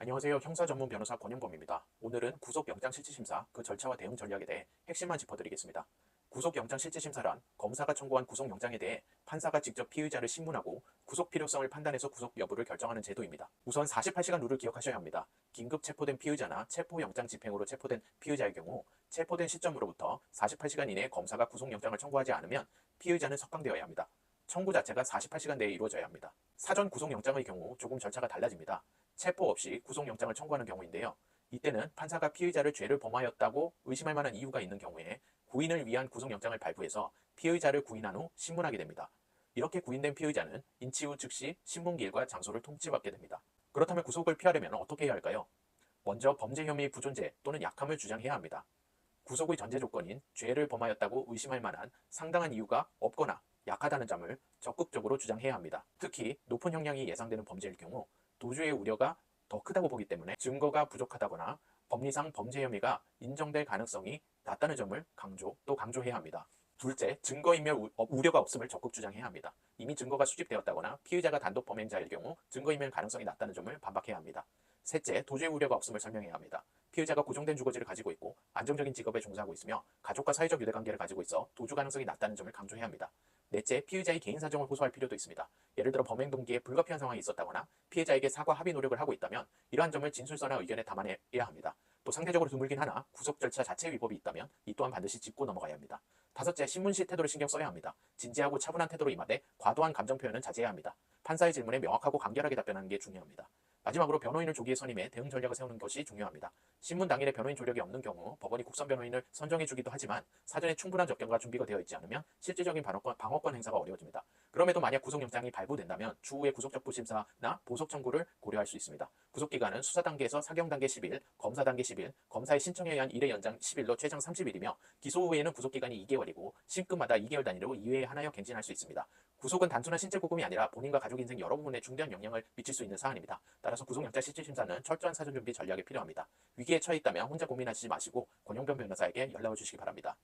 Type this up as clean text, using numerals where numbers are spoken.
안녕하세요. 형사 전문 변호사 권영범입니다. 오늘은 구속영장실질심사 그 절차와 대응 전략에 대해 핵심만 짚어드리겠습니다. 구속영장실질심사란 검사가 청구한 구속영장에 대해 판사가 직접 피의자를 신문하고 구속 필요성을 판단해서 구속 여부를 결정하는 제도입니다. 우선 48시간 룰을 기억하셔야 합니다. 긴급 체포된 피의자나 체포영장 집행으로 체포된 피의자의 경우 체포된 시점으로부터 48시간 이내에 검사가 구속영장을 청구하지 않으면 피의자는 석방되어야 합니다. 청구 자체가 48시간 내에 이루어져야 합니다. 사전 구속영장의 경우 조금 절차가 달라집니다. 체포 없이 구속영장을 청구하는 경우인데요. 이때는 판사가 피의자를 죄를 범하였다고 의심할 만한 이유가 있는 경우에 구인을 위한 구속영장을 발부해서 피의자를 구인한 후 신문하게 됩니다. 이렇게 구인된 피의자는 인치 후 즉시 신문기일과 장소를 통지받게 됩니다. 그렇다면 구속을 피하려면 어떻게 해야 할까요? 먼저 범죄 혐의 부존재 또는 약함을 주장해야 합니다. 구속의 전제 조건인 죄를 범하였다고 의심할 만한 상당한 이유가 없거나 약하다는 점을 적극적으로 주장해야 합니다. 특히 높은 형량이 예상되는 범죄일 경우 도주의 우려가 더 크다고 보기 때문에 증거가 부족하다거나 법리상 범죄 혐의가 인정될 가능성이 낮다는 점을 강조해야 합니다. 둘째, 증거인멸 우려가 없음을 적극 주장해야 합니다. 이미 증거가 수집되었다거나 피의자가 단독 범행자일 경우 증거인멸 가능성이 낮다는 점을 반박해야 합니다. 셋째, 도주의 우려가 없음을 설명해야 합니다. 피의자가 고정된 주거지를 가지고 있고 안정적인 직업에 종사하고 있으며 가족과 사회적 유대관계를 가지고 있어 도주 가능성이 낮다는 점을 강조해야 합니다. 넷째, 피의자의 개인 사정을 호소할 필요도 있습니다. 예를 들어 범행 동기에 불가피한 상황이 있었다거나 피해자에게 사과 합의 노력을 하고 있다면 이러한 점을 진술서나 의견에 담아내야 합니다. 또 상대적으로 드물긴 하나 구속 절차 자체 위법이 있다면 이 또한 반드시 짚고 넘어가야 합니다. 다섯째, 신문시 태도를 신경 써야 합니다. 진지하고 차분한 태도로 임하되 과도한 감정 표현은 자제해야 합니다. 판사의 질문에 명확하고 간결하게 답변하는 게 중요합니다. 마지막으로 변호인을 조기에 선임해 대응 전략을 세우는 것이 중요합니다. 신문 당일에 변호인 조력이 없는 경우 법원이 국선 변호인을 선정해주기도 하지만 사전에 충분한 접견과 준비가 되어 있지 않으면 실질적인 방어권 행사가 어려워집니다. 그럼에도 만약 구속영장이 발부된다면 추후에 구속적부 심사나 보석 청구를 고려할 수 있습니다. 구속기간은 수사 단계에서 사경 단계 10일, 검사 단계 10일, 검사의 신청에 의한 1회 연장 10일로 최장 30일이며 기소 후에는 구속기간이 2개월이고 신급마다 2개월 단위로 2회에 하나여 갱신할 수 있습니다. 구속은 단순한 신체 구금이 아니라 본인과 가족 인생 여러 부분에 중대한 영향을 미칠 수 있는 사안입니다. 따라서 구속영장 실질심사는 철저한 사전 준비 전략이 필요합니다. 위기에 처해 있다면 혼자 고민하시지 마시고 권영변 변호사에게 연락을 주시기 바랍니다.